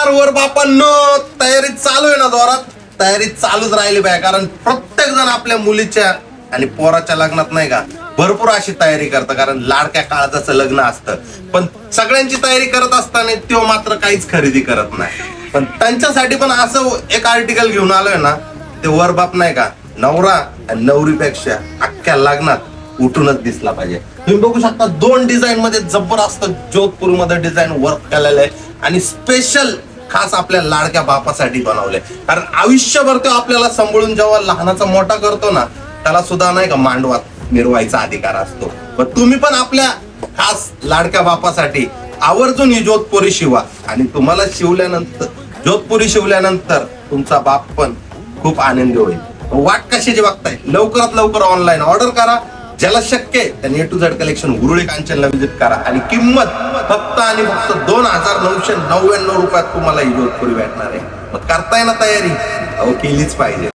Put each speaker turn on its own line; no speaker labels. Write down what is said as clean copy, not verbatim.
नमस्कार वर बापांनो, तयारी चालू आहे ना जोरात. तयारी चालूच राहिली पाहिजे, कारण प्रत्येक जण आपल्या मुलीच्या आणि पोराच्या लग्नात नाही का भरपूर अशी तयारी करतं, कारण लाडक्या काळजाचं लग्न असतं. पण सगळ्यांची तयारी करत असताना तो मात्र काहीच खरेदी करत नाही. पण त्यांच्यासाठी पण असं एक आर्टिकल घेऊन आलोय ना, ते वर बाप नाही का नवरा आणि नवरीपेक्षा अख्ख्या लग्नात उठूनच दिसला पाहिजे. तुम्ही बघू शकता 2 डिझाईन मध्ये जबरदस्त जोधपूर मध्ये डिझाईन वर्क केलेलं आहे आणि स्पेशल खास आपल्या लाडक्या बापासाठी बनवलंय. कारण आयुष्यभर तो आपल्याला सांभाळून जेव्हा लहानाचा मोठा करतो ना, त्याला सुद्धा नाही का मांडवात मिरवायचा अधिकार असतो. पण तुम्ही पण आपल्या खास लाडक्या बापासाठी आवर्जून ही जोधपुरी शिवा, आणि तुम्हाला शिवल्यानंतर जोधपुरी शिवल्यानंतर तुमचा बाप पण खूप आनंदी होईल. वाट कशाची बघताय, लवकरात लवकर ऑनलाईन ऑर्डर करा. ज्याला शक्य आहे त्यांनी A to Z कलेक्शन हुरळी कांचनला विजिट करा, आणि किंमत फक्त आणि फक्त 2999 रुपयात तुम्हाला ही जोधपुरी भेटणार आहे. मग करताय ना तयारी? अहो केलीच पाहिजे.